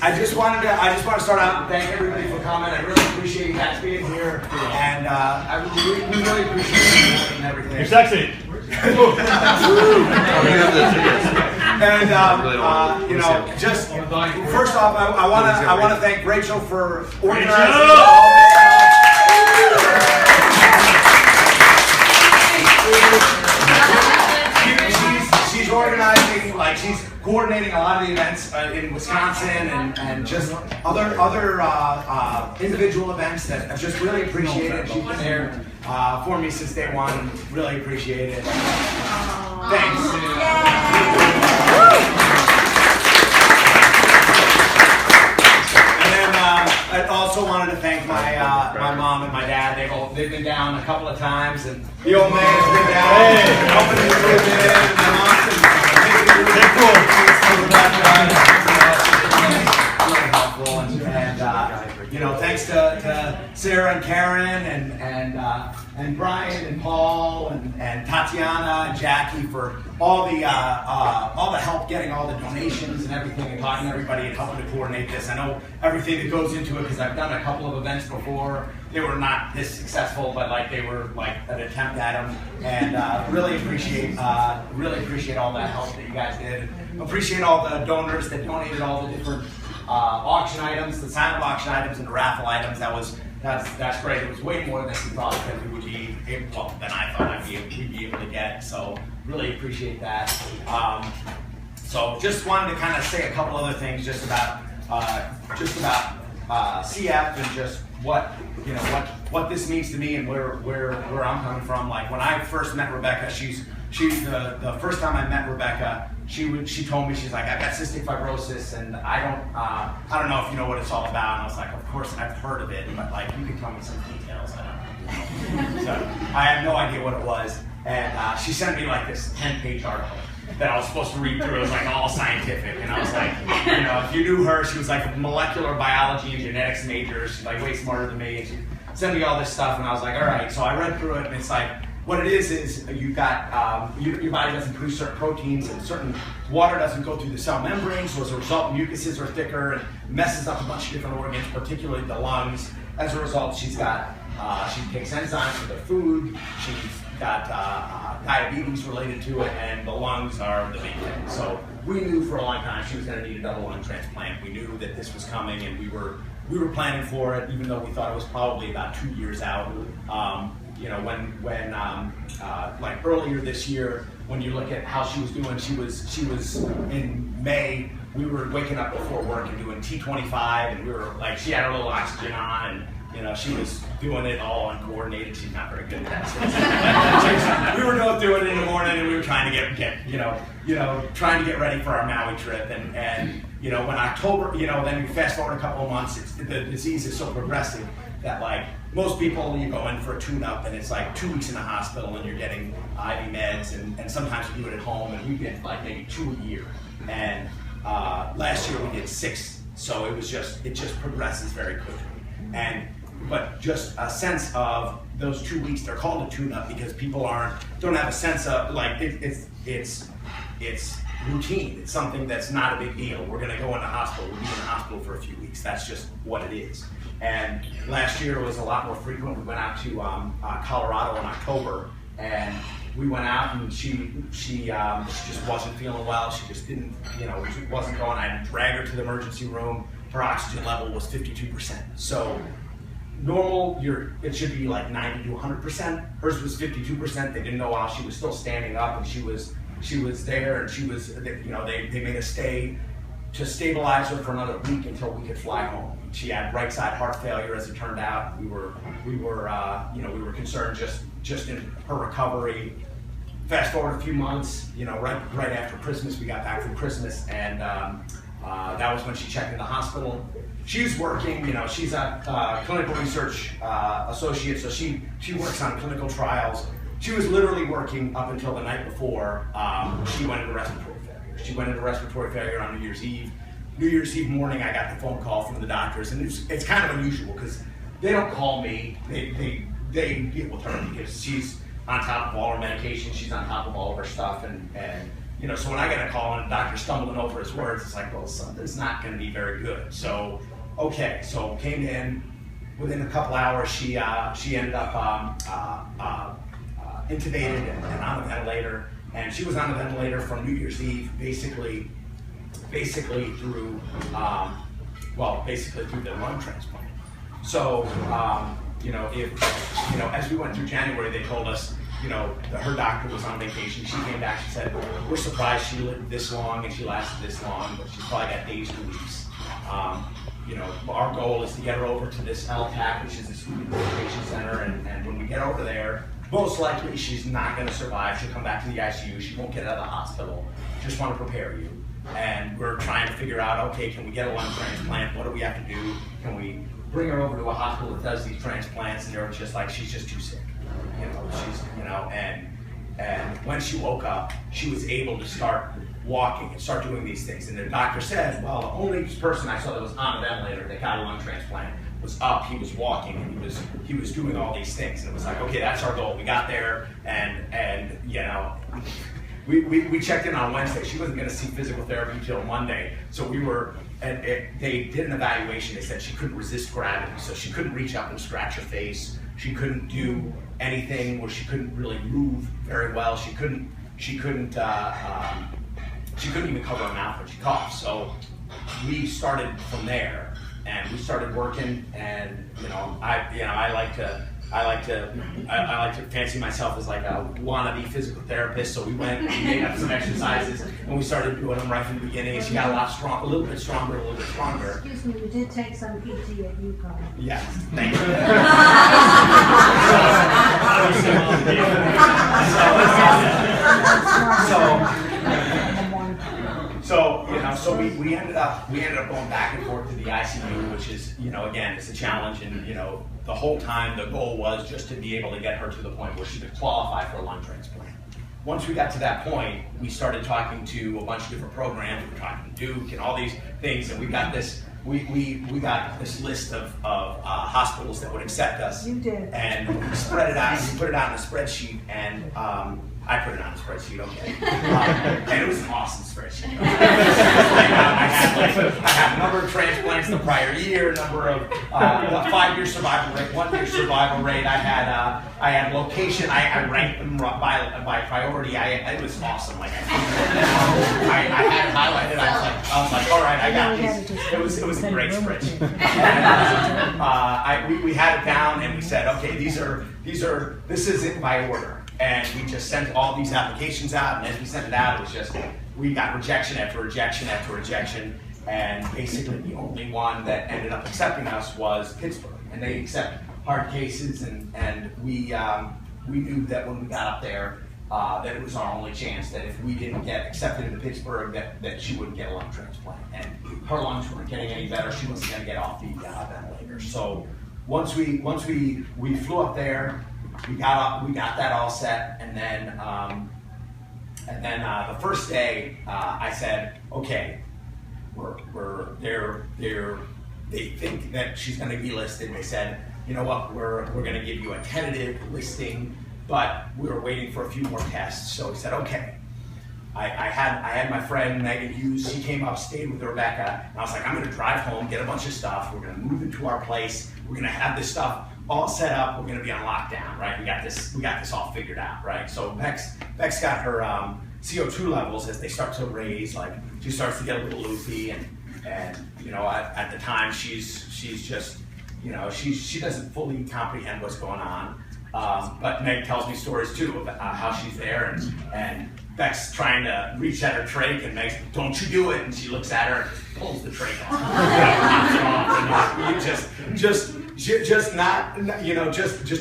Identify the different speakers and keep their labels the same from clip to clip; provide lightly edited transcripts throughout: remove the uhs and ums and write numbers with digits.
Speaker 1: I just want to start out and thank everybody for coming. I really appreciate you guys being here, and we really appreciate you and everything.
Speaker 2: You're sexy.
Speaker 1: And you know, just first off, I want to thank Rachel for organizing all this. She's organizing, like she's coordinating a lot of the events in Wisconsin and just other individual events that I just really appreciate it. She's been there for me since day one and really appreciate it. Thanks. And then I also wanted to thank my mom and my dad. They've been down a couple of times, and the old man has been down helping me with it, and my mom's been really helpful, and you know, thanks to Sarah and Karen and Brian and Paul and Tatiana and Jackie for all the help getting all the donations and everything, and talking to everybody and helping to coordinate this. I know everything that goes into it because I've done a couple of events before. They were not this successful, but like they were like an attempt at them, and really appreciate all that help that you guys did. Appreciate all the donors that donated all the different auction items, the silent auction items, and the raffle items. That's great. It was way more than we thought that we would be able, than I thought we'd be able to get. So really appreciate that. So just wanted to kind of say a couple other things just about CF and just what this means to me and where I'm coming from. Like when I first met Rebecca, she's the first time I met Rebecca, she told me, she's like, I've got cystic fibrosis and I don't know if you know what it's all about. And I was like, of course I've heard of it, but like you can tell me some details. I don't know. So I have no idea what it was. And she sent me like this 10-page article that I was supposed to read through. It was like all scientific, and I was like, you know, if you knew her, she was like a molecular biology and genetics major. She's like way smarter than me. And she sent me all this stuff, and I was like, all right. So I read through it, and it's like, what it is you got your body doesn't produce certain proteins, and certain water doesn't go through the cell membrane. So as a result, mucuses are thicker and messes up a bunch of different organs, particularly the lungs. As a result, she takes enzymes for the food. She's got diabetes related to it, and the lungs are the big thing. So we knew for a long time she was going to need a double lung transplant. We knew that this was coming, and we were planning for it, even though we thought it was probably about 2 years out. You know, when like earlier this year, when you look at how she was doing, she was in May. We were waking up before work and doing T25, and we were like, she had a little oxygen on, and you know, she was doing it all uncoordinated. She's not very good at that. We were both doing it in the morning, and we were trying to get trying to get ready for our Maui trip. And you know, when October, you know, then you fast forward a couple of months, the disease is so progressive that like most people, you go in for a tune-up, and it's like 2 weeks in the hospital, and you're getting IV meds, and sometimes you do it at home, and we get like maybe 2 a year. And last year we did 6, so it just progresses very quickly. But just a sense of those 2 weeks, they're called a tune-up because people don't have a sense of like it's routine. It's something that's not a big deal. We're going to go into hospital. We'll be in the hospital for a few weeks. That's just what it is. And last year was a lot more frequent. We went out to Colorado in October, and we went out, and she just wasn't feeling well. She just didn't, you know, she wasn't going. I had to drag her to the emergency room. Her oxygen level was 52%. So normal, it should be like 90 to 100%. Hers was 52%. They didn't know while she was still standing up, and she was there, and you know, they made us stay to stabilize her for another week until we could fly home. She had right side heart failure, as it turned out. We were concerned just in her recovery. Fast forward a few months, you know, right after Christmas, we got back from Christmas, and that was when she checked in the hospital. She was working, you know, she's a clinical research associate, so she works on clinical trials. She was literally working up until the night before she went into respiratory failure. She went into respiratory failure on New Year's Eve. New Year's Eve morning, I got the phone call from the doctors, and it's kind of unusual because they don't call me. They deal with her because she's on top of all her medication. She's on top of all of her stuff, and so when I get a call and the doctor's stumbling over his words, it's like, well, something's not going to be very good. So, okay, so came in, within a couple hours, she ended up intubated and on a ventilator, and she was on a ventilator from New Year's Eve, basically through, basically through the lung transplant. So, as we went through January, they told us, her doctor was on vacation. She came back, she said, we're surprised she lived this long and she lasted this long, but she's probably got days to weeks. Our goal is to get her over to this LTAC, which is this rehabilitation center, and when we get over there, most likely she's not going to survive. She'll come back to the ICU. She won't get out of the hospital. Just want to prepare you. And we're trying to figure out, okay, can we get a lung transplant? What do we have to do? Can we bring her over to a hospital that does these transplants? And they're just like, she's just too sick. And when she woke up, she was able to start walking and start doing these things. And the doctor said, well, the only person I saw that was on a ventilator that got a lung transplant was up. He was walking and he was doing all these things. And it was like, okay, that's our goal. We got there, and we checked in on Wednesday. She wasn't going to see physical therapy until Monday. So they did an evaluation. They said she couldn't resist gravity, so she couldn't reach up and scratch her face. She couldn't do anything where she couldn't really move very well. She couldn't even cover her mouth when she coughed. So we started from there, and we started working. And I like to fancy myself as like a wannabe physical therapist. So we went and we made up some exercises, and we started doing them right from the beginning. And she got a little bit stronger.
Speaker 2: Excuse me, you did take some PT at UConn.
Speaker 1: Yes, thank you. So we ended up going back and forth to the ICU, which is, again, it's a challenge. And, the whole time the goal was just to be able to get her to the point where she could qualify for a lung transplant. Once we got to that point, we started talking to a bunch of different programs. We were talking to Duke and all these things, and we got this. We got this list of hospitals that would accept us.
Speaker 2: You did.
Speaker 1: And we spread it out. We put it out in a spreadsheet, and I put it on a spreadsheet, okay. And it was an awesome spreadsheet. I had number of transplants the prior year, number of 5-year survival rate, 1-year survival rate. I had location. I ranked them by priority. It was awesome. Like I had it highlighted. I was like, all right, I got these. It was a great spreadsheet. And, we had it down, and we said, okay, this is it by order. And we just sent all these applications out, and as we sent it out, it was just, we got rejection after rejection after rejection, and basically the only one that ended up accepting us was Pittsburgh. And they accept hard cases, and we knew that when we got up there, that it was our only chance, that if we didn't get accepted into Pittsburgh, that she wouldn't get a lung transplant. And her lungs weren't getting any better, she wasn't gonna get off the ventilator. So once we flew up there, we got that all set, and then the first day I said, okay, they think that she's going to be listed. They said, you know what, we're going to give you a tentative listing, but we were waiting for a few more tests. So we said, okay. I had my friend Megan Hughes. She came up, stayed with Rebecca, and I was like, I'm going to drive home, get a bunch of stuff. We're going to move into our place. We're going to have this stuff all set up. We're going to be on lockdown, right? We got this all figured out, right? So Beck's got her CO2 levels as they start to raise. Like, she starts to get a little loopy, and at the time she's just, she doesn't fully comprehend what's going on. But Meg tells me stories too about how she's there, and Beck's trying to reach at her trach, and Meg's, don't you do it, and she looks at her and pulls the trach off. Just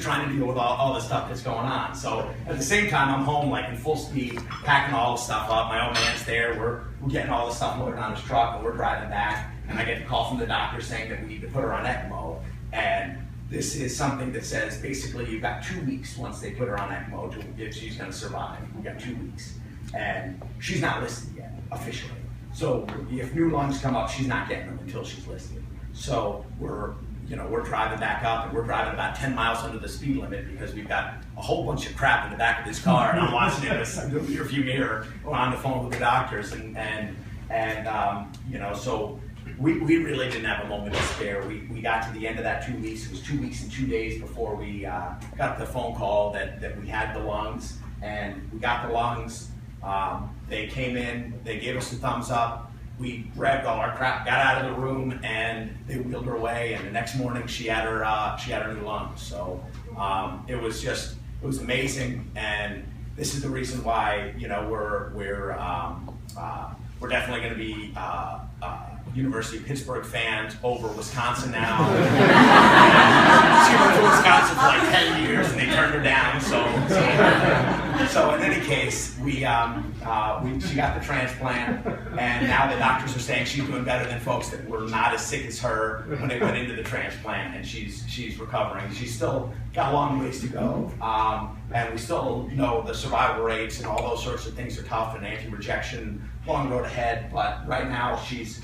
Speaker 1: trying to deal with all the stuff that's going on. So at the same time, I'm home like in full speed, packing all the stuff up. My old man's there. We're getting all the stuff loaded on his truck, and we're driving back. And I get a call from the doctor saying that we need to put her on ECMO. And this is something that says basically you've got 2 weeks once they put her on ECMO if she's going to survive. We've got 2 weeks. And she's not listed yet, officially. So if new lungs come up, she's not getting them until she's listed. So we're driving back up, and we're driving about 10 miles under the speed limit because we've got a whole bunch of crap in the back of this car, and I'm watching it in the rearview mirror on the phone with the doctors, so we really didn't have a moment to spare. We got to the end of that 2 weeks. It was 2 weeks and 2 days before we got the phone call that we had the lungs, and we got the lungs. They came in, they gave us the thumbs up. We grabbed all our crap, got out of the room, and they wheeled her away. And the next morning, she had her new lungs. So it was amazing. And this is the reason why we're definitely going to be University of Pittsburgh fans over Wisconsin now. She went to Wisconsin for like 10 years, and they turned her down. So in any case, she got the transplant, and now the doctors are saying she's doing better than folks that were not as sick as her when they went into the transplant, and she's recovering. She's still got a long ways to go, and we still know the survival rates and all those sorts of things are tough, and anti-rejection, long road ahead. But right now, she's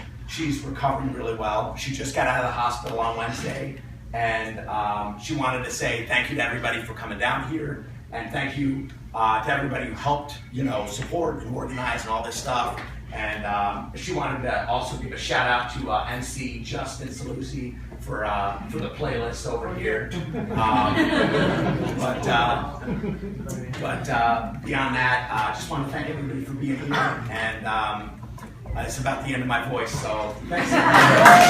Speaker 1: recovering really well. She just got out of the hospital on Wednesday, and she wanted to say thank you to everybody for coming down here, and thank you to everybody who helped, support and organize and all this stuff. And she wanted to also give a shout out to MC Justin Saluzzi for the playlist over here. But beyond that, I just want to thank everybody for being here. And it's about the end of my voice, so thanks everybody.